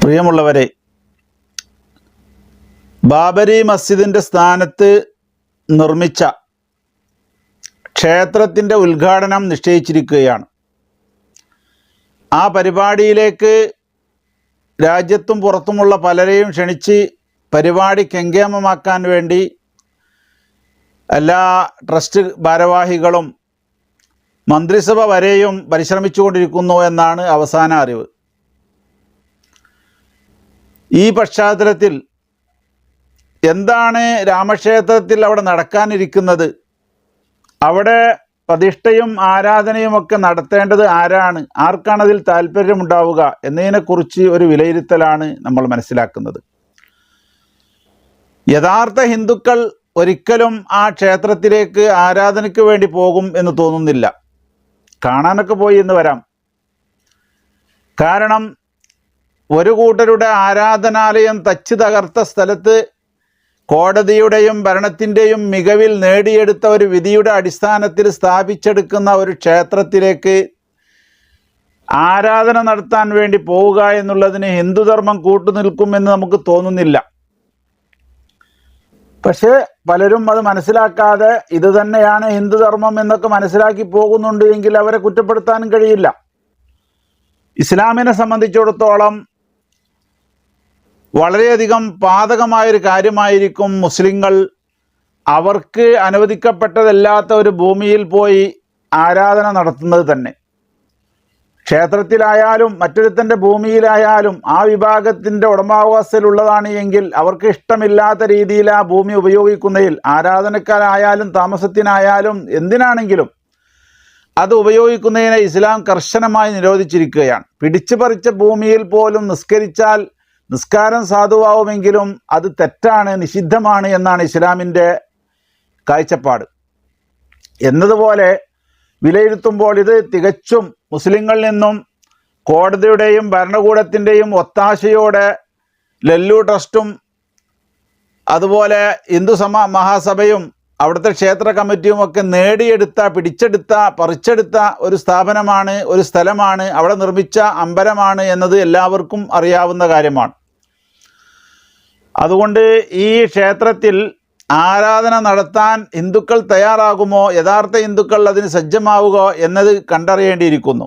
പ്രിയമുള്ളവരെ, ബാബരി മസ്ജിദിൻ്റെ സ്ഥാനത്ത് നിർമ്മിച്ച ക്ഷേത്രത്തിൻ്റെ ഉദ്ഘാടനം നിശ്ചയിച്ചിരിക്കുകയാണ്. ആ പരിപാടിയിലേക്ക് രാജ്യത്തും പുറത്തുമുള്ള പലരെയും ക്ഷണിച്ച് പരിപാടി കെങ്കേമമാക്കാൻ വേണ്ടി എല്ലാ ട്രസ്റ്റ് ഭാരവാഹികളും മന്ത്രിസഭ വരെയും പരിശ്രമിച്ചുകൊണ്ടിരിക്കുന്നു എന്നാണ് അവസാന അറിവ്. ഈ പശ്ചാത്തലത്തിൽ എന്താണ് രാമക്ഷേത്രത്തിൽ അവിടെ നടക്കാനിരിക്കുന്നത്, അവിടെ പ്രതിഷ്ഠയും ആരാധനയുമൊക്കെ നടത്തേണ്ടത് ആരാണ്, ആർക്കാണതിൽ താല്പര്യമുണ്ടാവുക എന്നതിനെക്കുറിച്ച് ഒരു വിലയിരുത്തലാണ് നമ്മൾ മനസ്സിലാക്കുന്നത്. യഥാർത്ഥ ഹിന്ദുക്കൾ ഒരിക്കലും ആ ക്ഷേത്രത്തിലേക്ക് ആരാധനയ്ക്ക് വേണ്ടി പോകും എന്ന് തോന്നുന്നില്ല. കാണാനൊക്കെ പോയി എന്ന് വരാം. കാരണം ഒരു കൂട്ടരുടെ ആരാധനാലയം തച്ച് തകർത്ത സ്ഥലത്ത് കോടതിയുടെയും ഭരണത്തിൻ്റെയും മികവിൽ നേടിയെടുത്ത ഒരു വിധിയുടെ അടിസ്ഥാനത്തിൽ സ്ഥാപിച്ചെടുക്കുന്ന ഒരു ക്ഷേത്രത്തിലേക്ക് ആരാധന നടത്താൻ വേണ്ടി പോവുക എന്നുള്ളതിന് ഹിന്ദുധർമ്മം കൂട്ടുനിൽക്കുമെന്ന് നമുക്ക് തോന്നുന്നില്ല. പക്ഷേ പലരും അത് മനസ്സിലാക്കാതെ ഇത് തന്നെയാണ് ഹിന്ദുധർമ്മം എന്നൊക്കെ മനസ്സിലാക്കി പോകുന്നുണ്ട് എങ്കിൽ അവരെ കുറ്റപ്പെടുത്താനും കഴിയില്ല. ഇസ്ലാമിനെ സംബന്ധിച്ചിടത്തോളം വളരെയധികം പാതകമായൊരു കാര്യമായിരിക്കും മുസ്ലിങ്ങൾ അവർക്ക് അനുവദിക്കപ്പെട്ടതല്ലാത്ത ഒരു ഭൂമിയിൽ പോയി ആരാധന നടത്തുന്നത് തന്നെ. ക്ഷേത്രത്തിലായാലും മറ്റൊരുത്തൻ്റെ ഭൂമിയിലായാലും ആ വിഭാഗത്തിൻ്റെ ഉടമാവകാശത്തിലുള്ളതാണ് എങ്കിൽ അവർക്ക് ഇഷ്ടമില്ലാത്ത രീതിയിൽ ആ ഭൂമി ഉപയോഗിക്കുന്നതിൽ ആരാധനക്കാരായാലും താമസത്തിനായാലും എന്തിനാണെങ്കിലും അത് ഉപയോഗിക്കുന്നതിനെ ഇസ്ലാം കർശനമായി നിരോധിച്ചിരിക്കുകയാണ്. പിടിച്ചു പറിച്ച ഭൂമിയിൽ പോലും നിസ്കരിച്ചാൽ നിസ്കാരം സാധുവാവുമെങ്കിലും അത് തെറ്റാണ്, നിഷിദ്ധമാണ് എന്നാണ് ഇസ്ലാമിൻ്റെ കാഴ്ചപ്പാട്. എന്നതുപോലെ വിലയിരുത്തുമ്പോൾ ഇത് തികച്ചും മുസ്ലിങ്ങളിൽ നിന്നും കോടതിയുടെയും ഭരണകൂടത്തിൻ്റെയും ഒത്താശയോടെ ലല്ലു ട്രസ്റ്റും അതുപോലെ ഹിന്ദു മഹാസഭയും അവിടുത്തെ ക്ഷേത്ര കമ്മിറ്റിയും ഒക്കെ പിടിച്ചെടുത്ത പറിച്ചെടുത്ത ഒരു സ്ഥാപനമാണ്, ഒരു സ്ഥലമാണ്, അവിടെ നിർമ്മിച്ച അമ്പലമാണ് എന്നത് എല്ലാവർക്കും അറിയാവുന്ന കാര്യമാണ്. അതുകൊണ്ട് ഈ ക്ഷേത്രത്തിൽ ആരാധന നടത്താൻ ഹിന്ദുക്കൾ തയ്യാറാകുമോ, യഥാർത്ഥ ഹിന്ദുക്കൾ അതിന് സജ്ജമാവുകയോ എന്നത് കണ്ടറിയേണ്ടിയിരിക്കുന്നു.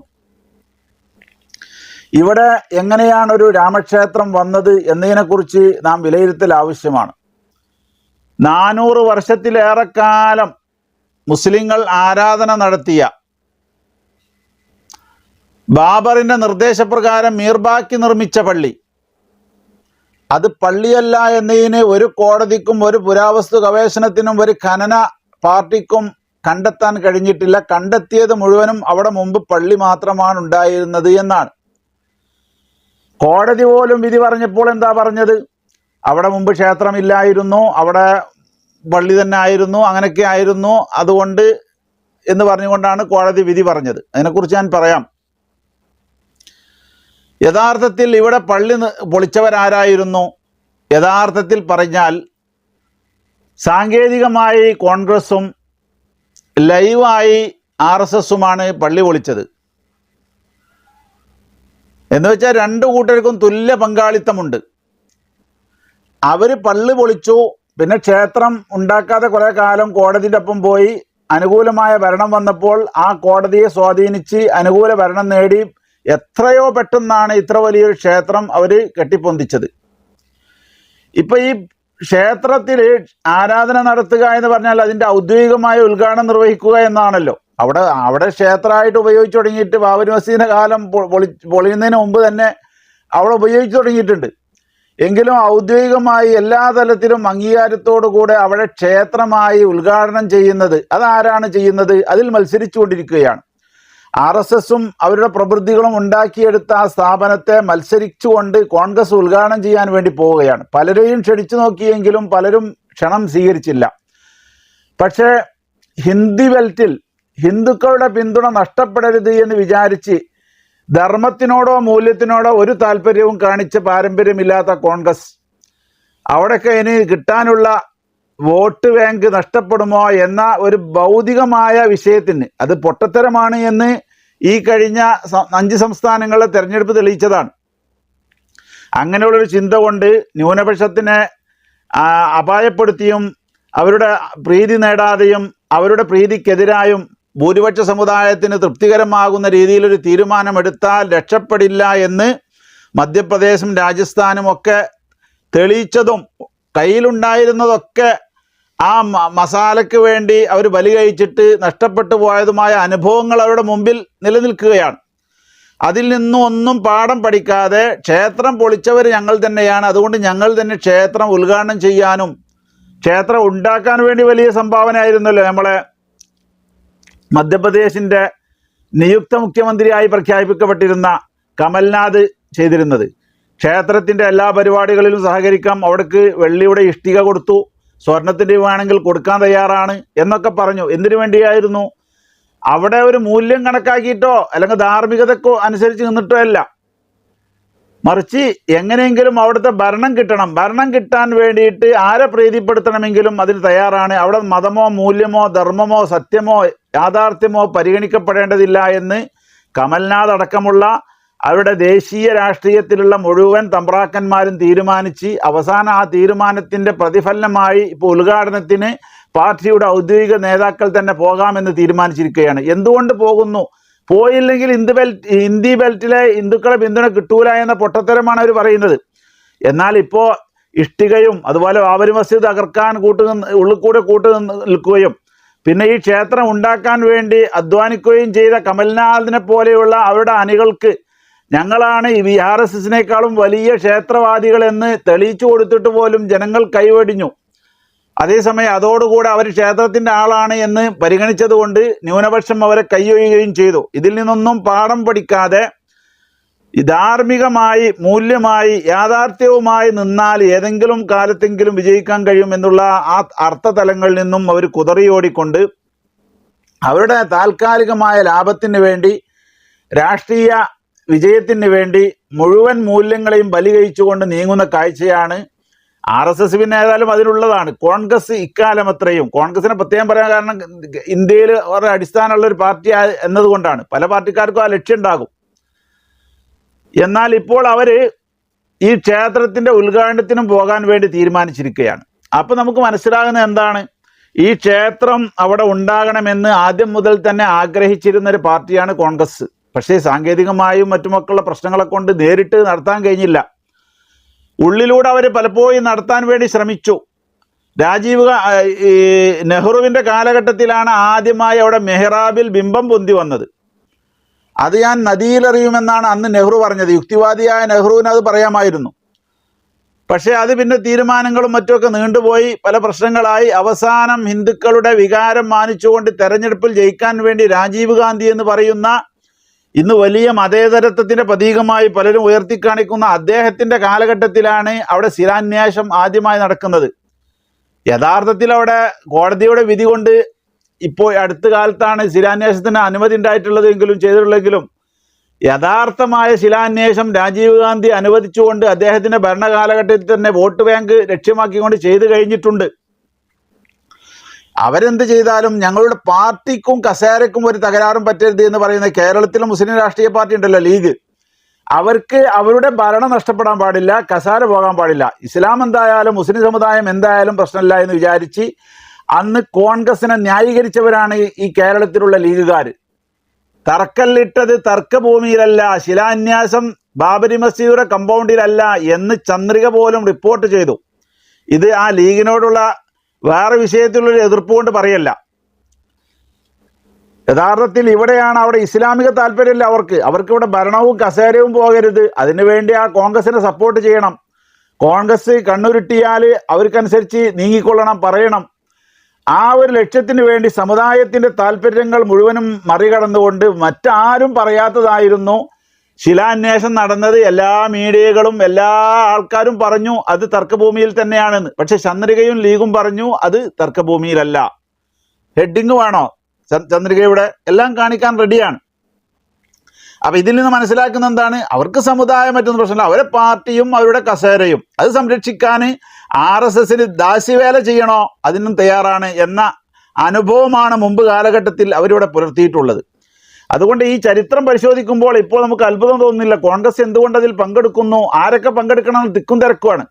ഇവിടെ എങ്ങനെയാണ് ഒരു രാമക്ഷേത്രം വന്നത് എന്നതിനെക്കുറിച്ച് നാം വിലയിരുത്തൽ ആവശ്യമാണ്. 400 വർഷത്തിലേറെക്കാലം മുസ്ലിങ്ങൾ ആരാധന നടത്തിയ ബാബറിൻ്റെ നിർദ്ദേശപ്രകാരം മീർബാക്കി നിർമ്മിച്ച പള്ളി, അത് പള്ളിയല്ല എന്നതിന് ഒരു കോടതിക്കും ഒരു പുരാവസ്തു ഗവേഷണത്തിനും ഒരു ഖനന പാർട്ടിക്കും കണ്ടെത്താൻ കഴിഞ്ഞിട്ടില്ല. കണ്ടെത്തിയത് മുഴുവനും അവിടെ മുമ്പ് പള്ളി മാത്രമാണ് ഉണ്ടായിരുന്നത് എന്നാണ്. കോടതി പോലും വിധി പറഞ്ഞപ്പോൾ എന്താ പറഞ്ഞത്? അവിടെ മുമ്പ് ക്ഷേത്രമില്ലായിരുന്നു, അവിടെ പള്ളി തന്നെ ആയിരുന്നു, അങ്ങനെയൊക്കെ ആയിരുന്നു, അതുകൊണ്ട് എന്ന് പറഞ്ഞുകൊണ്ടാണ് കോടതി വിധി പറഞ്ഞത്. അതിനെക്കുറിച്ച് ഞാൻ പറയാം. യഥാർത്ഥത്തിൽ ഇവിടെ പള്ളി പൊളിച്ചവരാരായിരുന്നു? യഥാർത്ഥത്തിൽ പറഞ്ഞാൽ സാങ്കേതികമായി കോൺഗ്രസും ലൈവായി RSSുമാണ് പള്ളി പൊളിച്ചത്. എന്ന് വെച്ചാൽ രണ്ടു കൂട്ടർക്കും തുല്യ പങ്കാളിത്തമുണ്ട്. അവർ പള്ളി പൊളിച്ചു, പിന്നെ ക്ഷേത്രം ഉണ്ടാക്കാതെ കുറേ കാലം കോടതിയുടെ ഒപ്പം പോയി. അനുകൂലമായ ഭരണം വന്നപ്പോൾ ആ കോടതിയെ സ്വാധീനിച്ച് അനുകൂല ഭരണം നേടി എത്രയോ പെട്ടെന്നാണ് ഇത്ര വലിയൊരു ക്ഷേത്രം അവർ കെട്ടിപ്പൊന്തിച്ചത്. ഇപ്പം ഈ ക്ഷേത്രത്തിൽ ആരാധന നടത്തുക എന്ന് പറഞ്ഞാൽ അതിൻ്റെ ഔദ്യോഗികമായ ഉദ്ഘാടനം നിർവഹിക്കുക എന്നാണല്ലോ. അവിടെ ക്ഷേത്രമായിട്ട് ഉപയോഗിച്ചു തുടങ്ങിയിട്ട് ബാബരി മസ്ജിദിൻ്റെ കാലം പൊളിയുന്നതിന് മുമ്പ് തന്നെ അവിടെ ഉപയോഗിച്ചു തുടങ്ങിയിട്ടുണ്ട്. എങ്കിലും ഔദ്യോഗികമായി എല്ലാ തലത്തിലും അംഗീകാരത്തോടു കൂടെ അവിടെ ക്ഷേത്രമായി ഉദ്ഘാടനം ചെയ്യുന്നത് അതാരാണ് ചെയ്യുന്നത്? അതിൽ മത്സരിച്ചുകൊണ്ടിരിക്കുകയാണ്. RSSും അവരുടെ പ്രവൃത്തികളും ഉണ്ടാക്കിയെടുത്ത ആ സ്ഥാപനത്തെ മത്സരിച്ചുകൊണ്ട് കോൺഗ്രസ് ഉദ്ഘാടനം ചെയ്യാൻ വേണ്ടി പോവുകയാണ്. പലരെയും ക്ഷണിച്ചു നോക്കിയെങ്കിലും പലരും ക്ഷണം സ്വീകരിച്ചില്ല. പക്ഷേ ഹിന്ദി ബെൽറ്റിൽ ഹിന്ദുക്കളുടെ പിന്തുണ നഷ്ടപ്പെടരുത് എന്ന് വിചാരിച്ച് ധർമ്മത്തിനോടോ മൂല്യത്തിനോടോ ഒരു താല്പര്യവും കാണിച്ച പാരമ്പര്യമില്ലാത്ത കോൺഗ്രസ് അവിടെയൊക്കെ ഇനി കിട്ടാനുള്ള വോട്ട് ബാങ്ക് നഷ്ടപ്പെടുമോ എന്ന ഒരു ഭൗതികമായ വിഷയത്തിന് അത് പൊട്ടത്തരമാണ് എന്ന് ഈ കഴിഞ്ഞ 5 സംസ്ഥാനങ്ങളിലെ തെരഞ്ഞെടുപ്പ് തെളിയിച്ചതാണ്. അങ്ങനെയുള്ളൊരു ചിന്ത കൊണ്ട് ന്യൂനപക്ഷത്തിനെ അപായപ്പെടുത്തിയും അവരുടെ പ്രീതി നേടാതെയും അവരുടെ പ്രീതിക്കെതിരായും ഭൂരിപക്ഷ സമുദായത്തിന് തൃപ്തികരമാകുന്ന രീതിയിലൊരു തീരുമാനമെടുത്താൽ രക്ഷപ്പെടില്ല എന്ന് മധ്യപ്രദേശും രാജസ്ഥാനും ഒക്കെ തെളിയിച്ചതും കയ്യിലുണ്ടായിരുന്നതൊക്കെ ആ മസാലയ്ക്ക് വേണ്ടി അവർ ബലി കഴിച്ചിട്ട് നഷ്ടപ്പെട്ടു പോയതുമായ അനുഭവങ്ങൾ അവരുടെ മുമ്പിൽ നിലനിൽക്കുകയാണ്. അതിൽ നിന്നും ഒന്നും പാഠം പഠിക്കാതെ ക്ഷേത്രം പൊളിച്ചവർ ഞങ്ങൾ തന്നെയാണ്, അതുകൊണ്ട് ഞങ്ങൾ തന്നെ ക്ഷേത്രം ഉദ്ഘാടനം ചെയ്യാനും ക്ഷേത്രം ഉണ്ടാക്കാൻ വേണ്ടി വലിയ സംഭാവനയായിരുന്നല്ലോ നമ്മളെ മധ്യപ്രദേശിൻ്റെ നിയുക്ത മുഖ്യമന്ത്രിയായി പ്രഖ്യാപിക്കപ്പെട്ടിരുന്ന കമൽനാഥ് ചെയ്തിരുന്നത്. ക്ഷേത്രത്തിൻ്റെ എല്ലാ പരിപാടികളിലും സഹകരിക്കാം, അവിടേക്ക് വെള്ളിയുടെ ഇഷ്ടിക കൊടുത്തു, സ്വർണത്തിൻ്റെ വേണമെങ്കിൽ കൊടുക്കാൻ തയ്യാറാണ് എന്നൊക്കെ പറഞ്ഞു. എന്തിനു വേണ്ടിയായിരുന്നു? അവിടെ ഒരു മൂല്യം കണക്കാക്കിയിട്ടോ അല്ലെങ്കിൽ ധാർമ്മികതക്കോ അനുസരിച്ച് നിന്നിട്ടോ അല്ല, മറിച്ച് എങ്ങനെയെങ്കിലും അവിടുത്തെ ഭരണം കിട്ടണം. ഭരണം കിട്ടാൻ വേണ്ടിയിട്ട് ആരെ പ്രീതിപ്പെടുത്തണമെങ്കിലും അതിന് തയ്യാറാണ്. അവിടെ മതമോ മൂല്യമോ ധർമ്മമോ സത്യമോ യാഥാർത്ഥ്യമോ പരിഗണിക്കപ്പെടേണ്ടതില്ല എന്ന് കമൽനാഥ് അടക്കമുള്ള അവരുടെ ദേശീയ രാഷ്ട്രീയത്തിലുള്ള മുഴുവൻ തമ്പ്രാക്കന്മാരും തീരുമാനിച്ച് അവസാനം ആ തീരുമാനത്തിൻ്റെ പ്രതിഫലനമായി ഇപ്പോൾ ഉദ്ഘാടനത്തിന് പാർട്ടിയുടെ ഔദ്യോഗിക നേതാക്കൾ തന്നെ പോകാമെന്ന് തീരുമാനിച്ചിരിക്കുകയാണ്. എന്തുകൊണ്ട് പോകുന്നു? പോയില്ലെങ്കിൽ ഹിന്ദി ബെൽറ്റിലെ ഹിന്ദുക്കളെ പിന്തുണ കിട്ടൂല എന്ന പൊട്ടത്തരമാണ് അവർ പറയുന്നത്. എന്നാൽ ഇപ്പോൾ ഇഷ്ടികയും അതുപോലെ ബാബരി മസ്ജിദ് തകർക്കാൻ ഉള്ളിൽ കൂടെ നിൽക്കുകയും പിന്നെ ഈ ക്ഷേത്രം ഉണ്ടാക്കാൻ വേണ്ടി അധ്വാനിക്കുകയും ചെയ്ത കമൽനാഥിനെ പോലെയുള്ള അവരുടെ അണികൾക്ക് ഞങ്ങളാണ് ഈ RSSനേക്കാളും വലിയ ക്ഷേത്രവാദികളെന്ന് തെളിയിച്ചു കൊടുത്തിട്ട് പോലും ജനങ്ങൾ കൈവെടിഞ്ഞു. അതേസമയം അതോടുകൂടെ അവർ ക്ഷേത്രത്തിൻ്റെ ആളാണ് എന്ന് പരിഗണിച്ചത് കൊണ്ട് ന്യൂനപക്ഷം അവരെ കൈയൊഴിയുകയും ചെയ്തു. ഇതിൽ നിന്നൊന്നും പാഠം പഠിക്കാതെ ധാർമ്മികമായി മൂല്യമായി യാഥാർത്ഥ്യവുമായി നിന്നാൽ ഏതെങ്കിലും കാലത്തെങ്കിലും വിജയിക്കാൻ കഴിയും എന്നുള്ള ആ അർത്ഥതലങ്ങളിൽ നിന്നും അവർ കുതറിയോടിക്കൊണ്ട് അവരുടെ താൽക്കാലികമായ ലാഭത്തിന് വേണ്ടി രാഷ്ട്രീയ വിജയത്തിന് വേണ്ടി മുഴുവൻ മൂല്യങ്ങളെയും ബലി കഴിച്ചുകൊണ്ട് നീങ്ങുന്ന കാഴ്ചയാണ് RSS. പിന്നെ ഏതായാലും അതിലുള്ളതാണ്. കോൺഗ്രസ് ഇക്കാലം അത്രയും, കോൺഗ്രസിനെ പ്രത്യേകം പറയാൻ കാരണം ഇന്ത്യയിൽ ഒരു അടിസ്ഥാനമുള്ള ഒരു പാർട്ടി എന്നതുകൊണ്ടാണ്. പല പാർട്ടിക്കാർക്കും ആ ലക്ഷ്യം ഉണ്ടാകും. എന്നാൽ ഇപ്പോൾ അവർ ഈ ക്ഷേത്രത്തിൻ്റെ ഉദ്ഘാടനത്തിനും പോകാൻ വേണ്ടി തീരുമാനിച്ചിരിക്കുകയാണ്. അപ്പോൾ നമുക്ക് മനസ്സിലാകുന്നത് എന്താണ്? ഈ ക്ഷേത്രം അവിടെ ഉണ്ടാകണമെന്ന് ആദ്യം മുതൽ തന്നെ ആഗ്രഹിച്ചിരുന്നൊരു പാർട്ടിയാണ് കോൺഗ്രസ്. പക്ഷേ സാങ്കേതികമായും മറ്റുമൊക്കെയുള്ള പ്രശ്നങ്ങളെ കൊണ്ട് നേരിട്ട് നടത്താൻ കഴിഞ്ഞില്ല. ഉള്ളിലൂടെ അവർ പലപ്പോഴും നടത്താൻ വേണ്ടി ശ്രമിച്ചു. നെഹ്റുവിൻ്റെ കാലഘട്ടത്തിലാണ് ആദ്യമായി അവിടെ മെഹ്റാബിൽ ബിംബം പൊന്തി വന്നത്. അത് ഞാൻ നദിയിലെറിയുമെന്നാണ് അന്ന് നെഹ്റു പറഞ്ഞത്. യുക്തിവാദിയായ നെഹ്റുവിന് അത് പറയാമായിരുന്നു. പക്ഷേ അത് പിന്നെ തീരുമാനങ്ങളും മറ്റുമൊക്കെ നീണ്ടുപോയി, പല പ്രശ്നങ്ങളായി. അവസാനം ഹിന്ദുക്കളുടെ വികാരം മാനിച്ചുകൊണ്ട് തെരഞ്ഞെടുപ്പിൽ ജയിക്കാൻ വേണ്ടി രാജീവ് ഗാന്ധി എന്ന് പറയുന്ന ഇന്ന് വലിയ മതേതരത്വത്തിൻ്റെ പ്രതീകമായി പലരും ഉയർത്തിക്കാണിക്കുന്ന അദ്ദേഹത്തിൻ്റെ കാലഘട്ടത്തിലാണ് അവിടെ ശിലാന്യാസം ആദ്യമായി നടക്കുന്നത്. യഥാർത്ഥത്തിൽ അവിടെ കോടതിയുടെ വിധി കൊണ്ട് ഇപ്പോൾ അടുത്ത കാലത്താണ് ശിലാന്യാസത്തിന് അനുമതി ഉണ്ടായിട്ടുള്ളതെങ്കിലും ചെയ്തിട്ടുള്ളെങ്കിലും യഥാർത്ഥമായ ശിലാന്വേഷണം രാജീവ് ഗാന്ധി അനുവദിച്ചുകൊണ്ട് അദ്ദേഹത്തിൻ്റെ ഭരണകാലഘട്ടത്തിൽ തന്നെ വോട്ട് ബാങ്ക് ലക്ഷ്യമാക്കിക്കൊണ്ട് ചെയ്തു കഴിഞ്ഞിട്ടുണ്ട്. അവരെന്ത് ചെയ്താലും ഞങ്ങളുടെ പാർട്ടിക്കും കസേരക്കും ഒരു തകരാറും പറ്റരുത് എന്ന് പറയുന്ന കേരളത്തിലെ മുസ്ലിം രാഷ്ട്രീയ പാർട്ടി ഉണ്ടല്ലോ, ലീഗ്, അവർക്ക് അവരുടെ ഭരണം നഷ്ടപ്പെടാൻ പാടില്ല, കസേര പോകാൻ പാടില്ല. ഇസ്ലാം എന്തായാലും മുസ്ലിം സമുദായം എന്തായാലും പ്രശ്നമില്ല എന്ന് വിചാരിച്ച് അന്ന് കോൺഗ്രസിനെ ന്യായീകരിച്ചവരാണ് ഈ കേരളത്തിലുള്ള ലീഗുകാർ. തറക്കല്ലിട്ടത് തർക്കഭൂമിയിലല്ല, ശിലാന്യാസം ബാബരി മസ്ജിദുടെ കമ്പൗണ്ടിലല്ല എന്ന് ചന്ദ്രിക പോലും റിപ്പോർട്ട് ചെയ്തു. ഇത് ആ ലീഗിനോടുള്ള വേറെ വിഷയത്തിലുള്ളൊരു എതിർപ്പ് കൊണ്ട് പറയല്ല. യഥാർത്ഥത്തിൽ ഇവിടെയാണ് അവിടെ ഇസ്ലാമിക താല്പര്യമില്ല അവർക്ക് ഇവിടെ ഭരണവും കസേരയും പോകരുത്. അതിനുവേണ്ടി ആ കോൺഗ്രസിനെ സപ്പോർട്ട് ചെയ്യണം. കോൺഗ്രസ് കണ്ണുരുട്ടിയാൽ അവർക്കനുസരിച്ച് നീങ്ങിക്കൊള്ളണം, പറയണം. ആ ഒരു ലക്ഷ്യത്തിന് വേണ്ടി സമുദായത്തിൻ്റെ താല്പര്യങ്ങൾ മുഴുവനും മറികടന്നുകൊണ്ട് മറ്റാരും പറയാത്തതായിരുന്നു ശിലാന്വേഷണം നടന്നത്. എല്ലാ മീഡിയകളും എല്ലാ ആൾക്കാരും പറഞ്ഞു അത് തർക്കഭൂമിയിൽ തന്നെയാണെന്ന്. പക്ഷെ ചന്ദ്രികയും ലീഗും പറഞ്ഞു അത് തർക്കഭൂമിയിലല്ല. ഹെഡിങ് വേണോ? ചന്ദ്രികയുടെ എല്ലാം കാണിക്കാൻ റെഡിയാണ്. അപ്പം ഇതിൽ നിന്ന് മനസ്സിലാക്കുന്ന എന്താണ്? അവർക്ക് സമുദായം പറ്റുന്ന പ്രശ്നമില്ല. അവരെ പാർട്ടിയും അവരുടെ കസേരയും അത് സംരക്ഷിക്കാൻ RSSന് ദാസ്യവേല ചെയ്യണോ അതിനും തയ്യാറാണ് എന്ന അനുഭവമാണ് മുമ്പ് കാലഘട്ടത്തിൽ അവരിവിടെ പുലർത്തിയിട്ടുള്ളത്. അതുകൊണ്ട് ഈ ചരിത്രം പരിശോധിക്കുമ്പോൾ ഇപ്പോൾ നമുക്ക് അത്ഭുതം തോന്നുന്നില്ല. കോൺഗ്രസ് എന്തുകൊണ്ട് അതിൽ പങ്കെടുക്കുന്നു, ആരൊക്കെ പങ്കെടുക്കണം തിക്കും തിരക്കുമാണ്.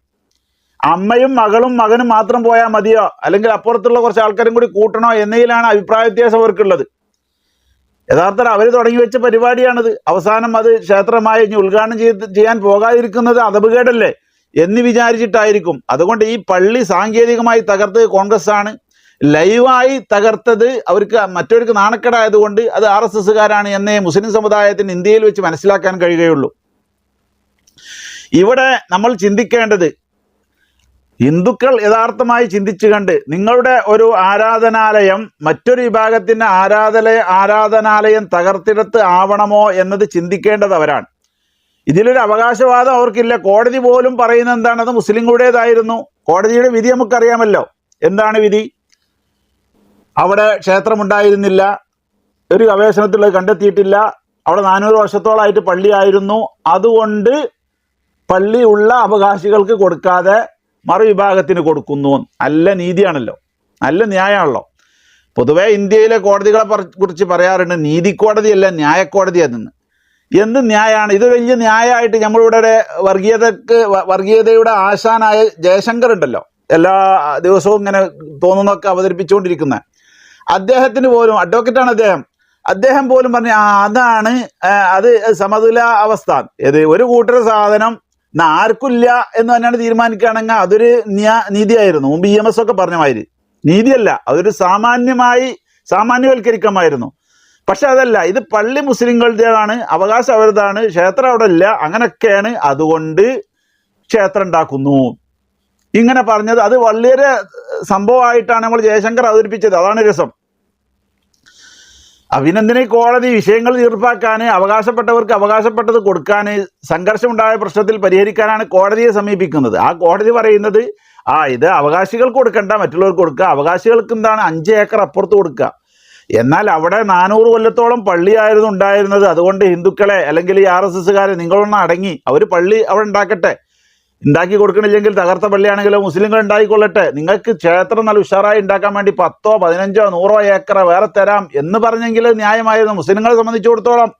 അമ്മയും മകളും മകനും മാത്രം പോയാൽ മതിയോ, അല്ലെങ്കിൽ അപ്പുറത്തുള്ള കുറച്ച് ആൾക്കാരും കൂടി കൂട്ടണോ എന്നതിലാണ് അഭിപ്രായ വ്യത്യാസം അവർക്കുള്ളത്. യഥാർത്ഥത്തിൽ അവർ തുടങ്ങി വെച്ച പരിപാടിയാണിത്. അവസാനം അത് ക്ഷേത്രമായി ഇനി ഉദ്ഘാടനം ചെയ്യാൻ പോകാതിരിക്കുന്നത് അതപകേടല്ലേ എന്ന് വിചാരിച്ചിട്ടായിരിക്കും. അതുകൊണ്ട് ഈ പള്ളി സാങ്കേതികമായി തകർത്തത് കോൺഗ്രസ് ആണ്, ലൈവായി തകർത്തത് അവർക്ക് മറ്റവർക്ക് നാണക്കേടായതുകൊണ്ട് അത് RSSകാരാണ് എന്നേ മുസ്ലിം സമുദായത്തിന് ഇന്ത്യയിൽ വെച്ച് മനസ്സിലാക്കാൻ കഴിയുകയുള്ളൂ. ഇവിടെ നമ്മൾ ചിന്തിക്കേണ്ടത്, ഹിന്ദുക്കൾ യഥാർത്ഥമായി ചിന്തിച്ചു കണ്ട് നിങ്ങളുടെ ഒരു ആരാധനാലയം മറ്റൊരു വിഭാഗത്തിന്റെ ആരാധനാലയം തകർത്തിടത്ത് ആവണമോ എന്നത് ചിന്തിക്കേണ്ടത് അവരാണ്. ഇതിലൊരു അവകാശവാദം അവർക്കില്ല. കോടതി പോലും പറയുന്നത് എന്താണ്, അത് മുസ്ലിങ്ങളുടേതായിരുന്നു. കോടതിയുടെ വിധി നമുക്കറിയാമല്ലോ. എന്താണ് വിധി? അവിടെ ക്ഷേത്രമുണ്ടായിരുന്നില്ല, ഒരു ഗവേഷണത്തിൽ കണ്ടെത്തിയിട്ടില്ല, അവിടെ 400 വർഷത്തോളമായിട്ട് പള്ളിയായിരുന്നു, അതുകൊണ്ട് പള്ളി ഉള്ള അവകാശികൾക്ക് കൊടുക്കാതെ മറുവിഭാഗത്തിന് കൊടുക്കുന്നു. നല്ല നീതിയാണല്ലോ, നല്ല ന്യായമാണല്ലോ. പൊതുവെ ഇന്ത്യയിലെ കോടതികളെ കുറിച്ച് പറയാറുണ്ട്, നീതിക്കോടതിയല്ല ന്യായക്കോടതി അതെന്ന്. എന്ത് ന്യായമാണ് ഇത്? വലിയ ന്യായമായിട്ട് നമ്മളിവിടെ വർഗീയതയുടെ ആശാനായ ജയശങ്കർ ഉണ്ടല്ലോ, എല്ലാ ദിവസവും ഇങ്ങനെ തോന്നുന്നതൊക്കെ അവതരിപ്പിച്ചുകൊണ്ടിരിക്കുന്ന അദ്ദേഹത്തിന് പോലും, അഡ്വക്കേറ്റാണ് അദ്ദേഹം പോലും പറഞ്ഞു അതാണ് അത് സമതുല അവസ്ഥ. ഏത് ഒരു കൂട്ടർ സാധനം ആർക്കില്ല എന്ന് തന്നെയാണ് തീരുമാനിക്കുകയാണെങ്കിൽ അതൊരു നീതിയായിരുന്നു. മുമ്പ് EMS ഒക്കെ പറഞ്ഞ മാതിരി നീതിയല്ല, അതൊരു സാമാന്യവൽക്കരിക്കാമായിരുന്നു. പക്ഷെ അതല്ല, ഇത് പള്ളി മുസ്ലിങ്ങളുടേതാണ്, അവകാശം അവരുതാണ്, ക്ഷേത്രം അവിടെ ഇല്ല, അങ്ങനെയൊക്കെയാണ്, അതുകൊണ്ട് ക്ഷേത്രം ഉണ്ടാക്കുന്നു ഇങ്ങനെ പറഞ്ഞത്. അത് വളരെ സംഭവമായിട്ടാണ് നമ്മൾ ജയശങ്കർ അവതരിപ്പിച്ചത്. അതാണ് രസം. അഭിനന്ദനെ കോടതി വിഷയങ്ങൾ തീർപ്പാക്കാൻ, അവകാശപ്പെട്ടവർക്ക് അവകാശപ്പെട്ടത് കൊടുക്കാൻ, സംഘർഷമുണ്ടായ പ്രശ്നത്തിൽ പരിഹരിക്കാനാണ് കോടതിയെ സമീപിക്കുന്നത്. ആ കോടതി പറയുന്നത് ഇത് അവകാശികൾക്ക് കൊടുക്കണ്ട, മറ്റുള്ളവർക്ക് കൊടുക്കുക. അവകാശികൾക്ക് എന്താണ് 5 ഏക്കർ അപ്പുറത്ത് കൊടുക്കുക. എന്നാൽ അവിടെ 400 കൊല്ലത്തോളം പള്ളിയായിരുന്നു ഉണ്ടായിരുന്നത്. അതുകൊണ്ട് ഹിന്ദുക്കളെ അല്ലെങ്കിൽ ഈ RSSകാരെ നിങ്ങളൊന്ന് അടങ്ങി, അവർ പള്ളി അവിടെ ഉണ്ടാക്കട്ടെ, ഉണ്ടാക്കി കൊടുക്കണില്ലെങ്കിൽ തകർത്ത പള്ളിയാണെങ്കിലോ മുസ്ലിങ്ങൾ ഉണ്ടായിക്കൊള്ളട്ടെ, നിങ്ങൾക്ക് ക്ഷേത്രം നല്ല ഉഷാറായി ഉണ്ടാക്കാൻ വേണ്ടി 10, 15, 100 ഏക്കർ വേറെ തരാം എന്ന് പറഞ്ഞെങ്കിൽ ന്യായമായിരുന്നു. മുസ്ലിങ്ങളെ സംബന്ധിച്ചിടത്തോളം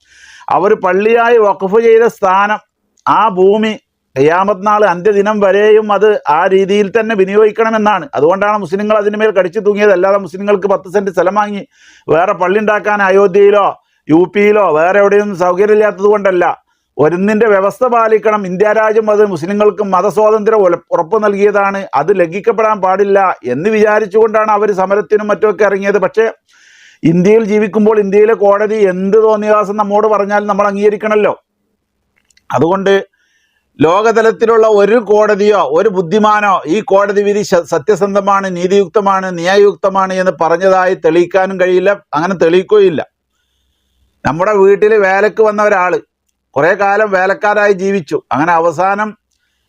അവർ പള്ളിയായി വഖഫ് ചെയ്ത സ്ഥാനം, ആ ഭൂമി ഖിയാമത്ത് നാൾ അന്ത്യദിനം വരെയും അത് ആ രീതിയിൽ തന്നെ വിനിയോഗിക്കണമെന്നാണ്. അതുകൊണ്ടാണ് മുസ്ലിങ്ങൾ അതിനുമേൽ കടിച്ചു തൂങ്ങിയത്. അല്ലാതെ മുസ്ലിങ്ങൾക്ക് 10 സെന്റ് സ്ഥലം വാങ്ങി വേറെ പള്ളി ഉണ്ടാക്കാൻ അയോധ്യയിലോ UP വേറെ എവിടെയും സൗകര്യമില്ലാത്തത് കൊണ്ടല്ല. ഒന്നിന്റെ വ്യവസ്ഥ പാലിക്കണം. ഇന്ത്യ രാജ്യം അത് മുസ്ലിങ്ങൾക്ക് മതസ്വാതന്ത്ര്യം ഉറപ്പ് നൽകിയതാണ്, അത് ലംഘിക്കപ്പെടാൻ പാടില്ല എന്ന് വിചാരിച്ചുകൊണ്ടാണ് അവർ സമരത്തിനും മറ്റുമൊക്കെ ഇറങ്ങിയത്. പക്ഷേ ഇന്ത്യയിൽ ജീവിക്കുമ്പോൾ ഇന്ത്യയിലെ കോടതി എന്ത് തോന്നിയാസം നമ്മോട് പറഞ്ഞാലും നമ്മൾ അംഗീകരിക്കണമല്ലോ. അതുകൊണ്ട് ലോകതലത്തിലുള്ള ഒരു കോടതിയോ ഒരു ബുദ്ധിമാനോ ഈ കോടതി വിധി സത്യസന്ധമാണ്, നീതിയുക്തമാണ്, ന്യായയുക്തമാണ് എന്ന് പറഞ്ഞതായി തെളിയിക്കാനും കഴിയില്ല. അങ്ങനെ തെളിയിക്കുകയില്ല. നമ്മുടെ വീട്ടിൽ വേലക്ക് വന്ന ഒരാള് കുറെ കാലം വേലക്കാരായി ജീവിച്ചു. അങ്ങനെ അവസാനം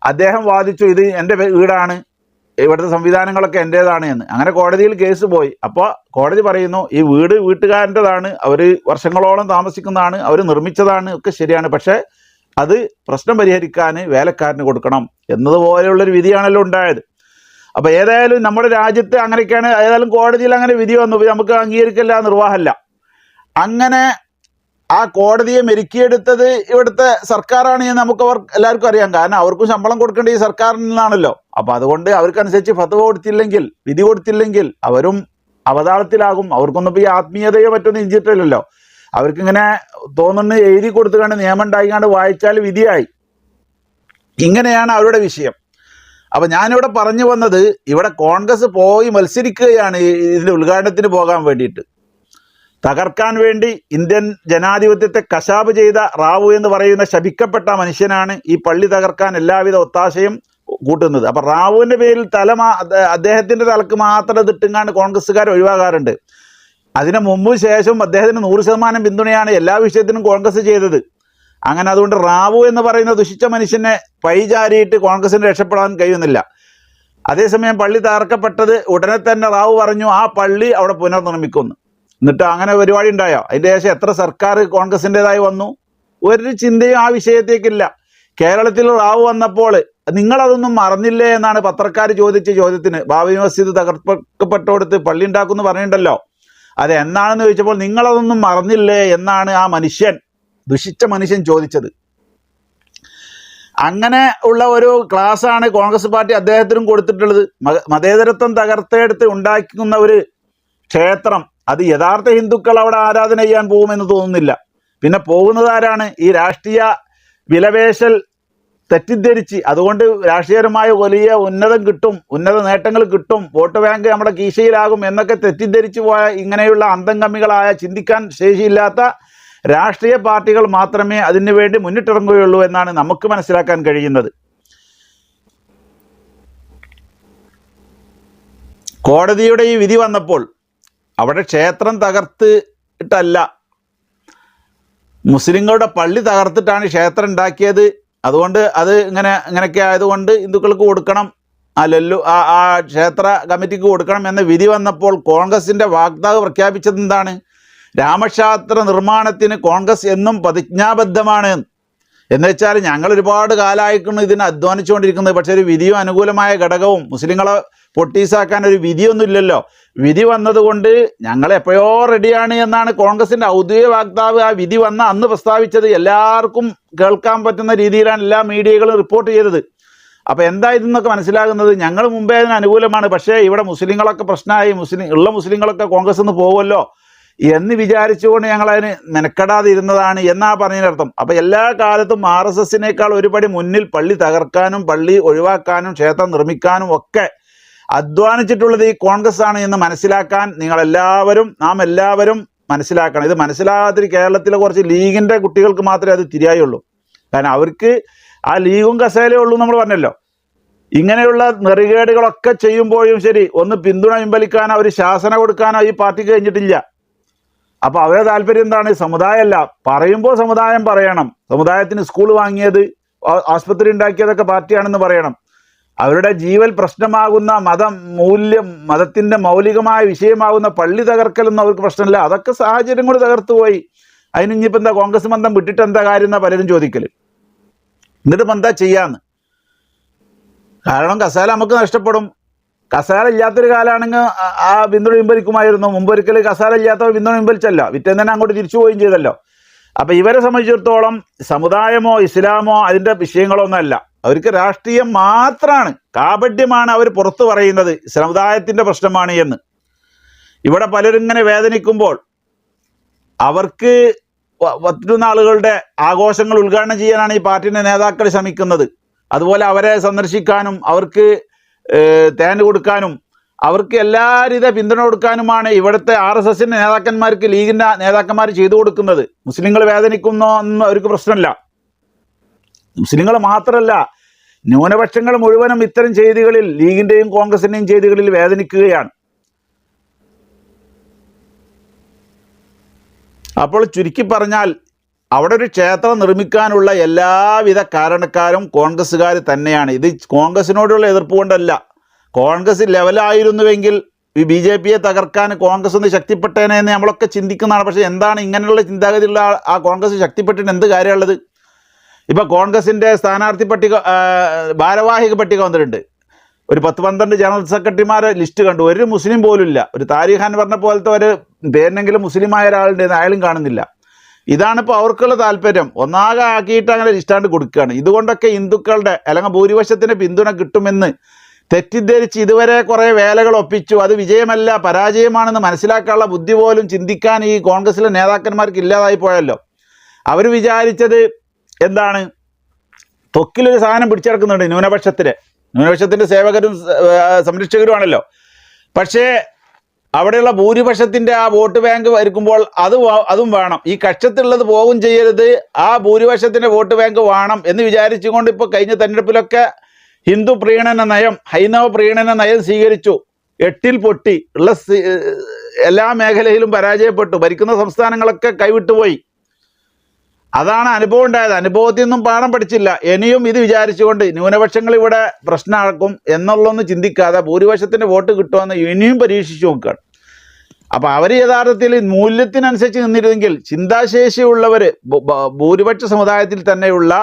അദ്ദേഹം വാദിച്ചു ഇത് എൻ്റെ വീടാണ്, ഇവിടുത്തെ സംവിധാനങ്ങളൊക്കെ എൻ്റേതാണ് എന്ന്. അങ്ങനെ കോടതിയിൽ കേസ് പോയി. അപ്പോൾ കോടതി പറയുന്നു ഈ വീട് വീട്ടുകാരൻ്റെതാണ്, അവർ വർഷങ്ങളോളം താമസിക്കുന്നതാണ്, അവർ നിർമ്മിച്ചതാണ്, ഒക്കെ ശരിയാണ്, പക്ഷേ അത് പ്രശ്നം പരിഹരിക്കാൻ വേലക്കാരന് കൊടുക്കണം എന്നതുപോലെയുള്ളൊരു വിധിയാണല്ലോ ഉണ്ടായത്. അപ്പോൾ ഏതായാലും നമ്മുടെ രാജ്യത്ത് അങ്ങനെയൊക്കെയാണ്. ഏതായാലും കോടതിയിൽ അങ്ങനെ വിധി വന്നു, നമുക്ക് അംഗീകരിക്കില്ല, നിർവാഹമല്ല. അങ്ങനെ ആ കോടതിയെ മെരുക്കിയെടുത്തത് ഇവിടുത്തെ സർക്കാരാണ് എന്ന് നമുക്ക് എല്ലാവർക്കും അറിയാം. കാരണം അവർക്കും ശമ്പളം കൊടുക്കേണ്ട ഈ സർക്കാരിൽ നിന്നാണല്ലോ. അപ്പം അതുകൊണ്ട് അവർക്കനുസരിച്ച് ഫത്വ കൊടുത്തില്ലെങ്കിൽ, വിധി കൊടുത്തില്ലെങ്കിൽ അവരും അവതാളത്തിലാകും. അവർക്കൊന്നും ഇപ്പോൾ ഈ ആത്മീയതയോ മറ്റൊന്നും ഇഞ്ചിട്ടില്ലല്ലോ. അവർക്കിങ്ങനെ തോന്നുന്നു എഴുതി കൊടുത്തുകൊണ്ട് നിയമം ഉണ്ടായിക്കാണ്ട് വായിച്ചാൽ വിധിയായി. ഇങ്ങനെയാണ് അവരുടെ വിഷയം. അപ്പം ഞാനിവിടെ പറഞ്ഞു വന്നത്, ഇവിടെ കോൺഗ്രസ് പോയി മത്സരിക്കുകയാണ് ഇതിൻ്റെ ഉദ്ഘാടനത്തിന് പോകാൻ വേണ്ടിയിട്ട്. തകർക്കാൻ വേണ്ടി ഇന്ത്യൻ ജനാധിപത്യത്തെ കശാപ്പ് ചെയ്ത റാവു എന്ന് പറയുന്ന ശപിക്കപ്പെട്ട മനുഷ്യനാണ് ഈ പള്ളി തകർക്കാൻ എല്ലാവിധ ഒത്താശയും കൂട്ടുന്നത്. അപ്പം റാവുവിൻ്റെ പേരിൽ അദ്ദേഹത്തിൻ്റെ തലക്ക് മാത്രം ഇതിട്ടുങ്ങാണ്ട് കോൺഗ്രസ്സുകാർ ഒഴിവാകാറുണ്ട്. അതിന് മുമ്പും ശേഷവും അദ്ദേഹത്തിന് 100% പിന്തുണയാണ് എല്ലാ വിഷയത്തിനും കോൺഗ്രസ് ചെയ്തത്. അങ്ങനെ അതുകൊണ്ട് റാവു എന്ന് പറയുന്ന ദുഷിച്ച മനുഷ്യനെ പൈചാരിയിട്ട് കോൺഗ്രസിന് രക്ഷപ്പെടാൻ കഴിയുന്നില്ല. അതേസമയം പള്ളി തകർക്കപ്പെട്ടത് ഉടനെ തന്നെ റാവു പറഞ്ഞു ആ പള്ളി അവിടെ പുനർനിർമ്മിക്കുന്നു. എന്നിട്ട് അങ്ങനെ പരിപാടി ഉണ്ടായോ? അതിൻ്റെ ശേഷം എത്ര സർക്കാർ കോൺഗ്രസിൻ്റെതായി വന്നു? ഒരു ചിന്തയും ആ വിഷയത്തേക്കില്ല. കേരളത്തിൽ റാവു വന്നപ്പോൾ നിങ്ങളതൊന്നും മറന്നില്ലേ എന്നാണ് പത്രക്കാർ ചോദിച്ച ചോദ്യത്തിന്. ബാബരി മസ്ജിദ് തകർക്കപ്പെട്ടോടുത്ത് പള്ളി ഉണ്ടാക്കുമെന്ന് പറഞ്ഞിട്ടുണ്ടല്ലോ. അത് എന്നാണെന്ന് ചോദിച്ചപ്പോൾ നിങ്ങളതൊന്നും മറന്നില്ലേ എന്നാണ് ആ മനുഷ്യൻ, ദുഷിച്ച മനുഷ്യൻ ചോദിച്ചത്. അങ്ങനെ ഉള്ള ഒരു ക്ലാസ്സാണ് കോൺഗ്രസ് പാർട്ടി അദ്ദേഹത്തിനും കൊടുത്തിട്ടുള്ളത്. മതേതരത്വം തകർത്തെടുത്ത് ഉണ്ടാക്കുന്ന ഒരു ക്ഷേത്രം, അത് യഥാർത്ഥ ഹിന്ദുക്കൾ അവിടെ ആരാധന ചെയ്യാൻ പോകുമെന്ന് തോന്നുന്നില്ല. പിന്നെ പോകുന്നത് ആരാണ്? ഈ രാഷ്ട്രീയ വിലപേശൽ തെറ്റിദ്ധരിച്ച്, അതുകൊണ്ട് രാഷ്ട്രീയപരമായ വലിയ ഉന്നതം കിട്ടും, ഉന്നത നേട്ടങ്ങൾ കിട്ടും, വോട്ട് ബാങ്ക് നമ്മുടെ കീശയിലാകും എന്നൊക്കെ തെറ്റിദ്ധരിച്ചു പോയ ഇങ്ങനെയുള്ള അന്തംഗമികളായ, ചിന്തിക്കാൻ ശേഷിയില്ലാത്ത രാഷ്ട്രീയ പാർട്ടികൾ മാത്രമേ അതിനു വേണ്ടി മുന്നിട്ടിറങ്ങുകയുള്ളൂ എന്നാണ് നമുക്ക് മനസ്സിലാക്കാൻ കഴിയുന്നത്. കോടതിയുടെ ഈ വിധി വന്നപ്പോൾ അവിടെ ക്ഷേത്രം തകർത്തിട്ടല്ല, മുസ്ലിങ്ങളുടെ പള്ളി തകർത്തിട്ടാണ് ക്ഷേത്രം ഉണ്ടാക്കിയത്. അതുകൊണ്ട് അത് ഇങ്ങനെയൊക്കെ ആയതുകൊണ്ട് ഹിന്ദുക്കൾക്ക് കൊടുക്കണം, ആ ക്ഷേത്ര കമ്മിറ്റിക്ക് കൊടുക്കണം എന്ന വിധി വന്നപ്പോൾ കോൺഗ്രസിൻ്റെ വാഗ്ദാവ് പ്രഖ്യാപിച്ചത് എന്താണ്? രാമക്ഷേത്ര നിർമ്മാണത്തിന് കോൺഗ്രസ് എന്നും പ്രതിജ്ഞാബദ്ധമാണ്. എന്ന് വെച്ചാൽ ഞങ്ങൾ ഒരുപാട് കാലമായിക്കുന്നു ഇതിന് അധ്വാനിച്ചുകൊണ്ടിരിക്കുന്നത്, പക്ഷേ ഒരു വിധിയും അനുകൂലമായ ഘടകവും മുസ്ലിങ്ങളെ പൊട്ടീസാക്കാൻ ഒരു വിധിയൊന്നുമില്ലല്ലോ. വിധി വന്നതുകൊണ്ട് ഞങ്ങൾ എപ്പോഴോ റെഡിയാണ് എന്നാണ് കോൺഗ്രസിൻ്റെ ഔദ്യോഗിക വക്താവ് ആ വിധി വന്ന അന്ന് പ്രസ്താവിച്ചത്. എല്ലാവർക്കും കേൾക്കാൻ പറ്റുന്ന രീതിയിലാണ് എല്ലാ മീഡിയകളും റിപ്പോർട്ട് ചെയ്തത്. അപ്പോൾ എന്താ ഇതെന്നൊക്കെ മനസ്സിലാകുന്നത്? ഞങ്ങൾ മുമ്പേ അതിന് അനുകൂലമാണ്, പക്ഷേ ഇവിടെ മുസ്ലിങ്ങളൊക്കെ പ്രശ്നമായി, മുസ്ലിങ്ങളൊക്കെ കോൺഗ്രസ് നിന്ന് പോകുമല്ലോ എന്ന് വിചാരിച്ചുകൊണ്ട് ഞങ്ങൾ അതിന് മെനക്കെടാതെ ഇരുന്നതാണ് എന്നാ പറഞ്ഞതിനർത്ഥം. അപ്പോൾ എല്ലാ കാലത്തും RSSനേക്കാൾ ഒരുപടി മുന്നിൽ പള്ളി തകർക്കാനും പള്ളി ഒഴിവാക്കാനും ക്ഷേത്രം നിർമ്മിക്കാനും ഒക്കെ അധ്വാനിച്ചിട്ടുള്ളത് ഈ കോൺഗ്രസ് ആണ് എന്ന് മനസ്സിലാക്കാൻ നാം എല്ലാവരും മനസ്സിലാക്കണം. ഇത് മനസ്സിലാകാത്തൊരു കേരളത്തിലെ കുറച്ച് ലീഗിൻ്റെ കുട്ടികൾക്ക് മാത്രമേ അത് തിരിയായുള്ളൂ. കാരണം അവർക്ക് ആ ലീഗും കസേലയും ഉള്ളൂ നമ്മൾ പറഞ്ഞല്ലോ. ഇങ്ങനെയുള്ള നെറികേടുകളൊക്കെ ചെയ്യുമ്പോഴും ശരി, ഒന്ന് പിന്തുണ പിൻവലിക്കാനോ ഒരു ശാസന കൊടുക്കാനോ ഈ പാർട്ടിക്ക് കഴിഞ്ഞിട്ടില്ല. അപ്പോൾ അവരുടെ താല്പര്യം എന്താണ്? സമുദായമല്ല, പറയുമ്പോൾ സമുദായം പറയണം. സമുദായത്തിന് സ്കൂൾ വാങ്ങിയത്, ആസ്പത്രി ഉണ്ടാക്കിയതൊക്കെ പാർട്ടിയാണെന്ന് പറയണം. അവരുടെ ജീവൽ പ്രശ്നമാകുന്ന മതത്തിൻ്റെ മൗലികമായ വിഷയമാകുന്ന പള്ളി തകർക്കലൊന്നും അവർക്ക് പ്രശ്നമില്ല. അതൊക്കെ സാഹചര്യം കൊണ്ട് തകർത്തു പോയി. അതിന് ഇനിയിപ്പോൾ എന്താ കോൺഗ്രസ് ബന്ധം വിട്ടിട്ട് എന്താ കാര്യം എന്നാ പലരും ചോദിക്കൽ. എന്നിട്ട് എന്താ ചെയ്യാന്ന്? കാരണം കസേല നമുക്ക് നഷ്ടപ്പെടും. കസേല ഇല്ലാത്തൊരു കാലമാണെങ്കിൽ ആ പിന്തുണ പിൻവലിക്കുമായിരുന്നു. മുമ്പൊരിക്കൽ കസേല ഇല്ലാത്തവർ പിന്തുണ പിൻവലിച്ചല്ലോ, പിറ്റേന്ന് തന്നെ അങ്ങോട്ട് തിരിച്ചു പോവുകയും ചെയ്തല്ലോ. അപ്പം ഇവരെ സംബന്ധിച്ചിടത്തോളം സമുദായമോ ഇസ്ലാമോ അതിൻ്റെ വിഷയങ്ങളോ ഒന്നല്ല, അവർക്ക് രാഷ്ട്രീയം മാത്രമാണ്, കാപഢ്യമാണ് അവർ പുറത്തു പറയുന്നത്, സമുദായത്തിൻ്റെ പ്രശ്നമാണ് എന്ന്. ഇവിടെ പലരും ഇങ്ങനെ വേദനിക്കുമ്പോൾ അവർക്ക് പറ്റുന്ന ആളുകളുടെ ആഘോഷങ്ങൾ ഉദ്ഘാടനം ചെയ്യാനാണ് ഈ പാർട്ടിയുടെ നേതാക്കൾ ശ്രമിക്കുന്നത്. അതുപോലെ അവരെ സന്ദർശിക്കാനും അവർക്ക് തേൻ കൊടുക്കാനും അവർക്ക് എല്ലാവിധ പിന്തുണ കൊടുക്കാനുമാണ് ഇവിടുത്തെ RSSൻ്റെ നേതാക്കന്മാർക്ക്, ലീഗിൻ്റെ നേതാക്കന്മാർ ചെയ്തു കൊടുക്കുന്നത്. മുസ്ലിങ്ങൾ വേദനിക്കുന്നോ ഒന്നും അവർക്ക് പ്രശ്നമില്ല. മുസ്ലിങ്ങൾ മാത്രമല്ല, ന്യൂനപക്ഷങ്ങൾ മുഴുവനും ഇത്തരം ചെയ്തികളിൽ, ലീഗിൻ്റെയും കോൺഗ്രസിൻ്റെയും ചെയ്തികളിൽ വേദനിക്കുകയാണ്. അപ്പോൾ ചുരുക്കി പറഞ്ഞാൽ അവിടെ ഒരു ക്ഷേത്രം നിർമ്മിക്കാനുള്ള എല്ലാവിധ കാരണക്കാരും കോൺഗ്രസ്സുകാർ തന്നെയാണ്. ഇത് കോൺഗ്രസിനോടുള്ള എതിർപ്പ് കൊണ്ടല്ല. കോൺഗ്രസ് ലെവലായിരുന്നുവെങ്കിൽ ഈ BJPയെ തകർക്കാൻ കോൺഗ്രസ് ഒന്ന് ശക്തിപ്പെട്ടേനെ എന്ന് നമ്മളൊക്കെ ചിന്തിക്കുന്നതാണ്. പക്ഷേ എന്താണ് ഇങ്ങനെയുള്ള ചിന്താഗതിയുള്ള ആ കോൺഗ്രസ് ശക്തിപ്പെട്ടിട്ട് എന്ത് കാര്യമുള്ളത്? ഇപ്പോൾ കോൺഗ്രസിൻ്റെ സ്ഥാനാർത്ഥി പട്ടിക, ഭാരവാഹിക പട്ടിക വന്നിട്ടുണ്ട്. ഒരു 10-12 ജനറൽ സെക്രട്ടറിമാരെ ലിസ്റ്റ് കണ്ടു. ഒരു മുസ്ലിം പോലും ഇല്ല. ഒരു താരിഖ് ഖാൻ പറഞ്ഞ പോലത്തെ ഒരു പേരിനെങ്കിലും മുസ്ലിമായ ഒരാളുണ്ട്, അയാളും കാണുന്നില്ല. ഇതാണിപ്പോൾ അവർക്കുള്ള താല്പര്യം. ഒന്നാകെ ആക്കിയിട്ട് അങ്ങനെ ലിസ്റ്റാണ്ട് കൊടുക്കുകയാണ്. ഇതുകൊണ്ടൊക്കെ ഹിന്ദുക്കളുടെ അല്ലെങ്കിൽ ഭൂരിപക്ഷത്തിന് പിന്തുണ കിട്ടുമെന്ന് തെറ്റിദ്ധരിച്ച് ഇതുവരെ കുറേ വേലകൾ ഒപ്പിച്ചു. അത് വിജയമല്ല, പരാജയമാണെന്ന് മനസ്സിലാക്കാനുള്ള ബുദ്ധി പോലും ചിന്തിക്കാൻ ഈ കോൺഗ്രസിലെ നേതാക്കന്മാർക്ക് ഇല്ലാതായി പോയല്ലോ. അവർ വിചാരിച്ചത് എന്താണ്? ത്വക്കിലൊരു സാധനം പിടിച്ചെടുക്കുന്നുണ്ട്, ന്യൂനപക്ഷത്തിൻ്റെ സേവകരും സംരക്ഷകരുമാണല്ലോ. പക്ഷേ അവിടെയുള്ള ഭൂരിപക്ഷത്തിൻ്റെ ആ വോട്ട് ബാങ്ക് വരുമ്പോൾ അതും വേണം, ഈ കക്ഷത്തുള്ളത് പോകും ചെയ്യരുത്, ആ ഭൂരിപക്ഷത്തിൻ്റെ വോട്ട് ബാങ്ക് വേണം എന്ന് വിചാരിച്ചുകൊണ്ട് ഇപ്പോൾ കഴിഞ്ഞ തെരഞ്ഞെടുപ്പിലൊക്കെ ഹിന്ദു പ്രീണന നയം, ഹൈന്ദവ പ്രീണന നയം സ്വീകരിച്ചു. 8ൽ പൊട്ടി. ഉള്ള എല്ലാ മേഖലയിലും പരാജയപ്പെട്ടു. ഭരിക്കുന്ന സംസ്ഥാനങ്ങളൊക്കെ കൈവിട്ടുപോയി. അതാണ് അനുഭവം ഉണ്ടായത്. അനുഭവത്തിൽ നിന്നും പാഠം പഠിച്ചില്ല. ഇനിയും ഇത് വിചാരിച്ചുകൊണ്ട് ന്യൂനപക്ഷങ്ങൾ ഇവിടെ പ്രശ്നമാക്കും എന്നുള്ളതൊന്നും ചിന്തിക്കാതെ ഭൂരിപക്ഷത്തിൻ്റെ വോട്ട് കിട്ടുമെന്ന് ഇനിയും പരീക്ഷിച്ചു നോക്കുകയാണ്. അപ്പോൾ അവർ യഥാർത്ഥത്തിൽ മൂല്യത്തിനനുസരിച്ച് നിന്നിരുന്നെങ്കിൽ, ചിന്താശേഷിയുള്ളവർ, ഭൂരിപക്ഷ സമുദായത്തിൽ തന്നെയുള്ള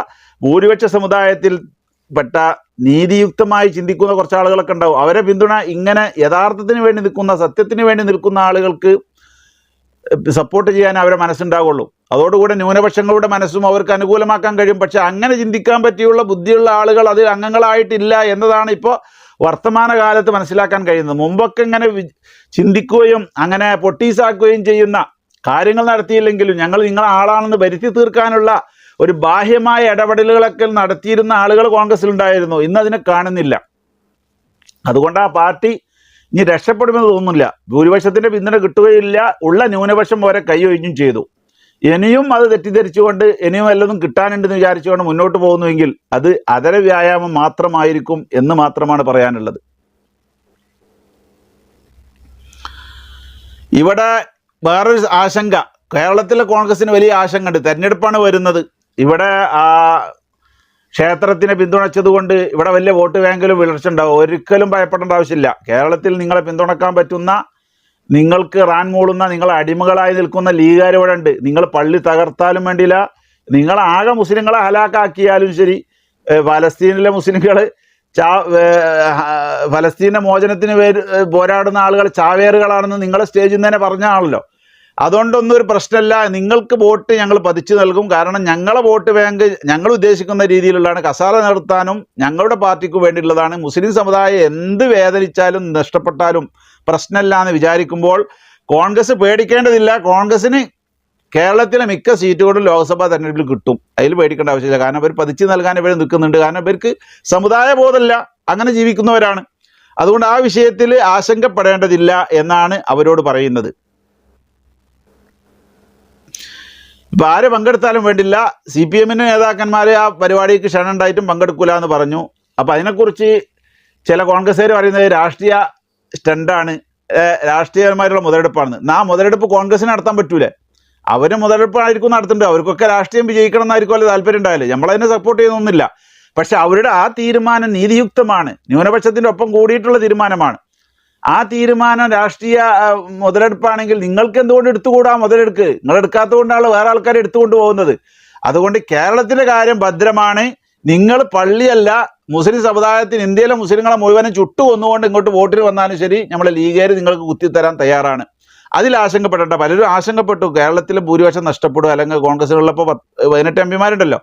ഭൂരിപക്ഷ സമുദായത്തിൽപ്പെട്ട നീതിയുക്തമായി ചിന്തിക്കുന്ന കുറച്ച് ആളുകളൊക്കെ ഉണ്ടാവും. അവരെ പിന്തുണ ഇങ്ങനെ യഥാർത്ഥത്തിന് വേണ്ടി നിൽക്കുന്ന, സത്യത്തിന് വേണ്ടി നിൽക്കുന്ന ആളുകൾക്ക് സപ്പോർട്ട് ചെയ്യാൻ അവരെ മനസ്സുണ്ടാവുള്ളൂ. അതോടുകൂടെ ന്യൂനപക്ഷങ്ങളുടെ മനസ്സും അവർക്ക് അനുകൂലമാക്കാൻ കഴിയും. പക്ഷെ അങ്ങനെ ചിന്തിക്കാൻ പറ്റിയുള്ള ബുദ്ധിയുള്ള ആളുകൾ അതിൽ അംഗങ്ങളായിട്ടില്ല എന്നതാണ് ഇപ്പോൾ വർത്തമാനകാലത്ത് മനസ്സിലാക്കാൻ കഴിയുന്നത്. മുമ്പൊക്കെ ഇങ്ങനെ ചിന്തിക്കുകയും അങ്ങനെ പൊട്ടീസാക്കുകയും ചെയ്യുന്ന കാര്യങ്ങൾ നടത്തിയില്ലെങ്കിലും ഞങ്ങൾ നിങ്ങളെ ആളാണെന്ന് വരുത്തി തീർക്കാനുള്ള ഒരു ബാഹ്യമായ ഇടപെടലുകളൊക്കെ നടത്തിയിരുന്ന ആളുകൾ കോൺഗ്രസിലുണ്ടായിരുന്നു. ഇന്ന് അതിനെ കാണുന്നില്ല. അതുകൊണ്ട് ആ പാർട്ടി ഇനി രക്ഷപ്പെടുമെന്ന് തോന്നുന്നില്ല. ഭൂരിപക്ഷത്തിൻ്റെ പിന്തുണ കിട്ടുകയില്ല. ഉള്ള ന്യൂനപക്ഷം വരെ കൈയൊഴിഞ്ഞും ചെയ്തു. ഇനിയും അത് തെറ്റിദ്ധരിച്ചുകൊണ്ട് ഇനിയും വല്ലതും കിട്ടാനുണ്ടെന്ന് വിചാരിച്ചുകൊണ്ട് മുന്നോട്ട് പോകുന്നുവെങ്കിൽ അത് അതര വ്യായാമം മാത്രമായിരിക്കും എന്ന് മാത്രമാണ് പറയാനുള്ളത്. ഇവിടെ വേറൊരു ആശങ്ക, കേരളത്തിലെ കോൺഗ്രസിന് വലിയ ആശങ്ക ഉണ്ട്. തെരഞ്ഞെടുപ്പാണ് വരുന്നത്. ഇവിടെ ക്ഷേത്രത്തിനെ പിന്തുണച്ചത് കൊണ്ട് ഇവിടെ വലിയ വോട്ട് ബാങ്കിലും വിളർച്ച ഉണ്ടാവും. ഒരിക്കലും ഭയപ്പെടേണ്ട ആവശ്യമില്ല. കേരളത്തിൽ നിങ്ങളെ പിന്തുണക്കാൻ പറ്റുന്ന, നിങ്ങൾക്ക് റാൻ മൂളുന്ന, നിങ്ങൾ അടിമകളായി നിൽക്കുന്ന ലീഗുകാർ ഇവിടെ ഉണ്ട്. നിങ്ങൾ പള്ളി തകർത്താലും വേണ്ടിയില്ല, നിങ്ങളാകെ മുസ്ലിങ്ങളെ ഹലാക്കാക്കിയാലും ശരി, ഫലസ്തീനിലെ മുസ്ലിങ്ങൾ ഫലസ്തീൻ്റെ മോചനത്തിന് പോരാടുന്ന ആളുകൾ ചാവേറുകളാണെന്ന് നിങ്ങളെ സ്റ്റേജിൽ നിന്ന് തന്നെ പറഞ്ഞ ആണല്ലോ. അതുകൊണ്ടൊന്നും ഒരു പ്രശ്നമല്ല. നിങ്ങൾക്ക് വോട്ട് ഞങ്ങൾ പതിച്ചു നൽകും. കാരണം ഞങ്ങളെ വോട്ട് ബാങ്ക് ഞങ്ങൾ ഉദ്ദേശിക്കുന്ന രീതിയിലുള്ളതാണ്. കസാല നിർത്താനും ഞങ്ങളുടെ പാർട്ടിക്ക് വേണ്ടിയുള്ളതാണ്. മുസ്ലിം സമുദായം എന്ത് വേദനിച്ചാലും നഷ്ടപ്പെട്ടാലും പ്രശ്നമില്ല എന്ന് വിചാരിക്കുമ്പോൾ കോൺഗ്രസ് പേടിക്കേണ്ടതില്ല. കോൺഗ്രസിന് കേരളത്തിലെ മിക്ക സീറ്റുകളും ലോക്സഭാ തെരഞ്ഞെടുപ്പിൽ കിട്ടും. അതിൽ പേടിക്കേണ്ട ആവശ്യമില്ല. കാരണം അവർ പതിച്ചു നൽകാൻ ഇവർ നിൽക്കുന്നുണ്ട്. കാരണം ഇവർക്ക് സമുദായ ബോധമല്ല, അങ്ങനെ ജീവിക്കുന്നവരാണ്. അതുകൊണ്ട് ആ വിഷയത്തിൽ ആശങ്കപ്പെടേണ്ടതില്ല എന്നാണ് അവരോട് പറയുന്നത്. ഇപ്പോൾ ആര് പങ്കെടുത്താലും വേണ്ടില്ല. CPM-ന് നേതാക്കന്മാർ ആ പരിപാടിക്ക് ക്ഷണം ഉണ്ടായിട്ടും പങ്കെടുക്കില്ല എന്ന് പറഞ്ഞു. അപ്പോൾ അതിനെക്കുറിച്ച് ചില കോൺഗ്രസ്സുകാർ പറയുന്നത് രാഷ്ട്രീയ സ്റ്റണ്ടാണ്, രാഷ്ട്രീയപരമായിട്ടുള്ള മുതലെടുപ്പാണെന്ന്. ആ മുതലെടുപ്പ് കോൺഗ്രസ്സിന് നടത്താൻ പറ്റൂലേ? അവർ മുതലെടുപ്പായിരിക്കും നടത്തുന്നുണ്ട്. അവർക്കൊക്കെ രാഷ്ട്രീയം വിജയിക്കണം എന്നായിരിക്കുമല്ലോ താല്പര്യം ഉണ്ടായാലും. നമ്മളതിനെ സപ്പോർട്ട് ചെയ്യുന്നൊന്നുമില്ല. പക്ഷെ അവരുടെ ആ തീരുമാനം നീതിയുക്തമാണ്, ന്യൂനപക്ഷത്തിൻ്റെ ഒപ്പം കൂടിയിട്ടുള്ള തീരുമാനമാണ്. ആ തീരുമാനം രാഷ്ട്രീയ മുതലെടുപ്പാണെങ്കിൽ നിങ്ങൾക്ക് എന്തുകൊണ്ട് എടുത്തുകൂടാ? മുതലെടുക്ക്. നിങ്ങൾ എടുക്കാത്തത് കൊണ്ടാണ് വേറെ ആൾക്കാർ എടുത്തുകൊണ്ട് പോകുന്നത്. അതുകൊണ്ട് കേരളത്തിൻ്റെ കാര്യം ഭദ്രമാണ്. നിങ്ങൾ പള്ളിയല്ല, മുസ്ലിം സമുദായത്തിന്, ഇന്ത്യയിലെ മുസ്ലിങ്ങളെ മുഴുവനും ചുട്ടുകൊന്നുകൊണ്ട് ഇങ്ങോട്ട് വോട്ടിന് വന്നാലും ശരി, നമ്മളെ ലീഗുകാർ നിങ്ങൾക്ക് കുത്തിത്തരാൻ തയ്യാറാണ്. അതിൽ ആശങ്കപ്പെടേണ്ട. പലരും ആശങ്കപ്പെട്ടു കേരളത്തിലെ ഭൂരിപക്ഷം നഷ്ടപ്പെടും, അല്ലെങ്കിൽ കോൺഗ്രസിലുള്ളപ്പോൾ 18 MP-മാരുണ്ടല്ലോ,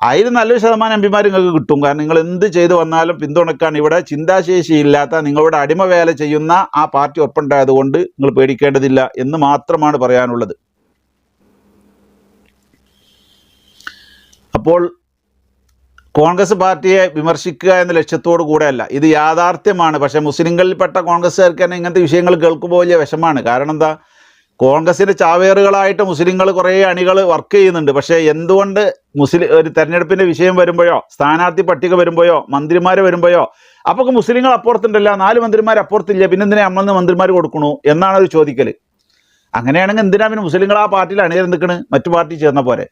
അതിൽ നല്ലൊരു ശതമാനം MP-മാർ നിങ്ങൾക്ക് കിട്ടും. കാരണം നിങ്ങൾ എന്ത് ചെയ്തു വന്നാലും പിന്തുണക്കാൻ ഇവിടെ ചിന്താശേഷിയില്ലാത്ത, നിങ്ങളുടെ അടിമവേല ചെയ്യുന്ന ആ പാർട്ടി ഒപ്പുണ്ടായതുകൊണ്ട് നിങ്ങൾ പേടിക്കേണ്ടതില്ല എന്ന് മാത്രമാണ് പറയാനുള്ളത്. അപ്പോൾ കോൺഗ്രസ് പാർട്ടിയെ വിമർശിക്കുക എന്ന ലക്ഷ്യത്തോടു കൂടെയല്ല, ഇത് യാഥാർത്ഥ്യമാണ്. പക്ഷേ മുസ്ലിങ്ങളിൽപ്പെട്ട കോൺഗ്രസ്സുകാർക്ക് തന്നെ ഇങ്ങനത്തെ വിഷയങ്ങൾ കേൾക്കുമ്പോൾ വലിയ വിഷമാണ്. കാരണം എന്താ, കോൺഗ്രസിൻ്റെ ചാവേറുകളായിട്ട് മുസ്ലിങ്ങൾ കുറേ അണികൾ വർക്ക് ചെയ്യുന്നുണ്ട്. പക്ഷേ എന്തുകൊണ്ട് ഒരു തെരഞ്ഞെടുപ്പിൻ്റെ വിഷയം വരുമ്പോഴോ, സ്ഥാനാർത്ഥി പട്ടിക വരുമ്പോഴോ, മന്ത്രിമാർ വരുമ്പോഴോ, അപ്പോൾ മുസ്ലിങ്ങൾ അപ്പുറത്തുണ്ടല്ല, 4 മന്ത്രിമാർ അപ്പുറത്തില്ല, പിന്നെ എന്തിനാ അമ്മന്ന് മന്ത്രിമാർ കൊടുക്കണു എന്നാണ് ഒരു ചോദിക്കൽ. അങ്ങനെയാണെങ്കിൽ എന്തിനാ പിന്നെ മുസ്ലിങ്ങൾ ആ പാർട്ടിയിൽ അണിനിരന്നിക്കണ്? മറ്റു പാർട്ടി ചേർന്ന പോരെ.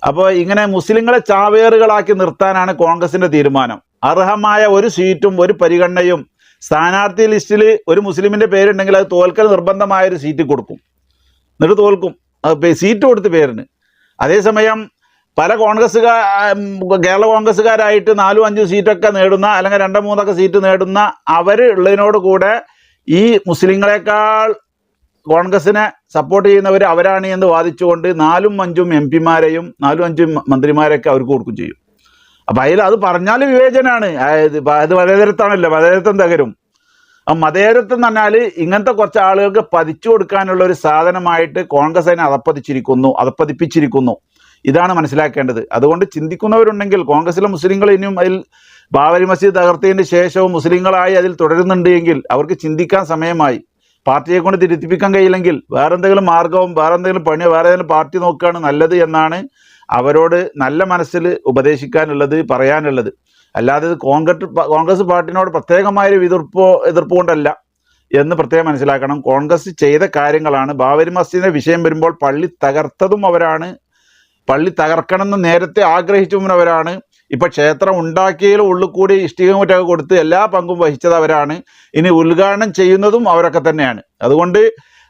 അപ്പോൾ ഇങ്ങനെ മുസ്ലിങ്ങളെ ചാവേറുകളാക്കി നിർത്താനാണ് കോൺഗ്രസിൻ്റെ തീരുമാനം. അർഹമായ ഒരു സീറ്റും ഒരു പരിഗണനയും സ്ഥാനാർത്ഥി ലിസ്റ്റിൽ ഒരു മുസ്ലിമിൻ്റെ പേരുണ്ടെങ്കിൽ അത് തോൽക്കൽ നിർബന്ധമായൊരു സീറ്റ് കൊടുക്കും, എന്നിട്ട് തോൽക്കും. സീറ്റ് കൊടുത്ത് പേരിന്. അതേസമയം പല കേരള കോൺഗ്രസ്സുകാരായിട്ട് 4-5 സീറ്റൊക്കെ നേടുന്ന, അല്ലെങ്കിൽ 2-3 സീറ്റ് നേടുന്ന അവർ ഉള്ളതിനോട് കൂടെ ഈ മുസ്ലിങ്ങളെക്കാൾ കോൺഗ്രസിനെ സപ്പോർട്ട് ചെയ്യുന്നവർ അവരാണ് എന്ന് വാദിച്ചുകൊണ്ട് 4-5 MP-മാരെയും 4-5 മന്ത്രിമാരെയൊക്കെ അവർക്ക് കൊടുക്കും ചെയ്യും. അപ്പം അതിൽ അത് പറഞ്ഞാൽ വിവേചനമാണ്. അത് മതേതരത്വമാണല്ലോ, മതേതരത്വം തകരും. ആ മതേതരത്വം എന്ന് പറഞ്ഞാൽ ഇങ്ങനത്തെ കുറച്ച് ആളുകൾക്ക് പതിച്ചു കൊടുക്കാനുള്ള ഒരു സാധനമായിട്ട് കോൺഗ്രസ് അതിനെ അതപ്പതിപ്പിച്ചിരിക്കുന്നു. ഇതാണ് മനസ്സിലാക്കേണ്ടത്. അതുകൊണ്ട് ചിന്തിക്കുന്നവരുണ്ടെങ്കിൽ, കോൺഗ്രസിലെ മുസ്ലിങ്ങൾ ഇനിയും അതിൽ ബാബരി മസ്ജിദ് തകർത്തതിന് ശേഷവും മുസ്ലിങ്ങളായി അതിൽ തുടരുന്നുണ്ട് എങ്കിൽ അവർക്ക് ചിന്തിക്കാൻ സമയമായി. പാർട്ടിയെ കൊണ്ട് തിരുത്തിപ്പിക്കാൻ കഴിയില്ലെങ്കിൽ വേറെ എന്തെങ്കിലും മാർഗവും, വേറെ എന്തെങ്കിലും പണിയോ, വേറെ ഏതെങ്കിലും പാർട്ടി നോക്കുകയാണ് നല്ലത് എന്നാണ് അവരോട് നല്ല മനസ്സിൽ ഉപദേശിക്കാനുള്ളത്, പറയാനുള്ളത്. അല്ലാതെ ഇത് കോൺഗ്രസ് പാർട്ടിനോട് പ്രത്യേകമായൊരു എതിർപ്പ് കൊണ്ടല്ല എന്ന് പ്രത്യേകം മനസ്സിലാക്കണം. കോൺഗ്രസ് ചെയ്ത കാര്യങ്ങളാണ്. ബാബരി മസ്ജിദിൻ്റെ വിഷയം വരുമ്പോൾ പള്ളി തകർത്തതും അവരാണ്, പള്ളി തകർക്കണമെന്ന് നേരത്തെ ആഗ്രഹിച്ചതും അവരാണ്. ഇപ്പം ക്ഷേത്രം ഉണ്ടാക്കിയതിലും ഉള്ളിൽ കൂടി ഇഷ്ടികമുറ്റൊക്കെ കൊടുത്ത് എല്ലാ പങ്കും വഹിച്ചത് അവരാണ്. ഇനി ഉദ്ഘാടനം ചെയ്യുന്നതും അവരൊക്കെ തന്നെയാണ്. അതുകൊണ്ട്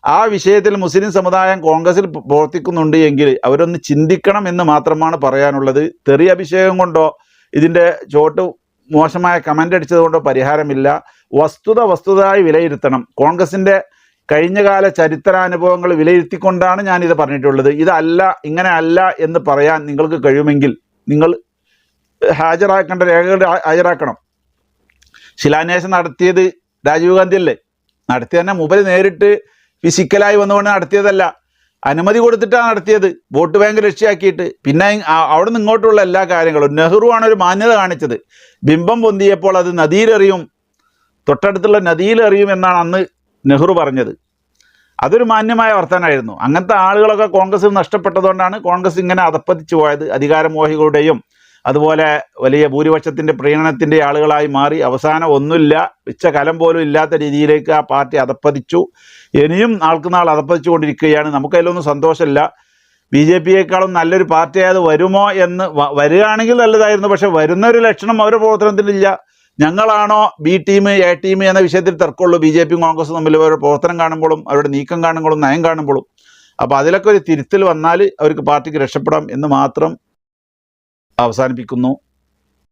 ആ വിഷയത്തിൽ മുസ്ലിം സമുദായം കോൺഗ്രസിൽ പ്രവർത്തിക്കുന്നുണ്ട് എങ്കിൽ അവരൊന്ന് ചിന്തിക്കണം എന്ന് മാത്രമാണ് പറയാനുള്ളത്. തെറി അഭിഷേകം കൊണ്ടോ ഇതിൻ്റെ ചോട്ട് മോശമായ കമൻ്റ് അടിച്ചത് കൊണ്ടോ പരിഹാരമില്ല. വസ്തുതയായി വിലയിരുത്തണം. കോൺഗ്രസിൻ്റെ കഴിഞ്ഞകാല ചരിത്രാനുഭവങ്ങൾ വിലയിരുത്തിക്കൊണ്ടാണ് ഞാനിത് പറഞ്ഞിട്ടുള്ളത്. ഇതല്ല, ഇങ്ങനെ അല്ല എന്ന് പറയാൻ നിങ്ങൾക്ക് കഴിയുമെങ്കിൽ നിങ്ങൾ ഹാജരാക്കേണ്ട രേഖകൾ ഹാജരാക്കണം. ശിലാന്യാസം നടത്തിയത് രാജീവ് ഗാന്ധി അല്ലേ? നടത്തിയ തന്നെ മൂപ്പര് നേരിട്ട് ഫിസിക്കലായി വന്നുകൊണ്ട് നടത്തിയതല്ല, അനുമതി കൊടുത്തിട്ടാണ് നടത്തിയത്, വോട്ട് ബാങ്ക് ലക്ഷ്യമാക്കിയിട്ട്. പിന്നെ അവിടെ നിന്ന് ഇങ്ങോട്ടുള്ള എല്ലാ കാര്യങ്ങളും നെഹ്റു ആണ് ഒരു മാന്യത കാണിച്ചത്. ബിംബം പൊന്തിയപ്പോൾ അത് നദിയിലെറിയും, തൊട്ടടുത്തുള്ള നദിയിലെറിയും എന്നാണ് അന്ന് നെഹ്റു പറഞ്ഞത്. അതൊരു മാന്യമായ വർത്തമാനമായിരുന്നു. അങ്ങനത്തെ ആളുകളൊക്കെ കോൺഗ്രസ് നഷ്ടപ്പെട്ടതുകൊണ്ടാണ് കോൺഗ്രസ് ഇങ്ങനെ അധപ്പതിച്ചു പോയത്. അധികാരമോഹികളുടെയും അതുപോലെ വലിയ ഭൂരിപക്ഷത്തിൻ്റെ പ്രീണനത്തിൻ്റെ ആളുകളായി മാറി അവസാനം ഒന്നുമില്ല, പിച്ച കലം പോലും ഇല്ലാത്ത രീതിയിലേക്ക് ആ പാർട്ടി അധപ്പതിച്ചു. ഇനിയും നാൾക്ക് നാൾ അധപ്പതിച്ചു കൊണ്ടിരിക്കുകയാണ്. നമുക്കതിലൊന്നും സന്തോഷമില്ല. BJP-യേക്കാളും നല്ലൊരു പാർട്ടി അത് വരുമോ എന്ന് വരികയാണെങ്കിൽ നല്ലതായിരുന്നു. പക്ഷെ വരുന്നൊരു ലക്ഷണം അവരുടെ പ്രവർത്തനത്തിലില്ല. ഞങ്ങളാണോ B ടീം A ടീം എന്ന വിഷയത്തിൽ തർക്കമുള്ളൂ. BJP-യും കോൺഗ്രസും തമ്മിൽ അവരുടെ പ്രവർത്തനം കാണുമ്പോഴും അവരുടെ നീക്കം കാണുമ്പോഴും നയം കാണുമ്പോഴും. അപ്പോൾ അതിലൊക്കെ ഒരു തിരുത്തൽ വന്നാൽ അവർക്ക് പാർട്ടിക്ക് രക്ഷപ്പെടാം എന്ന് മാത്രം അവസാനിപ്പിക്കുന്നു.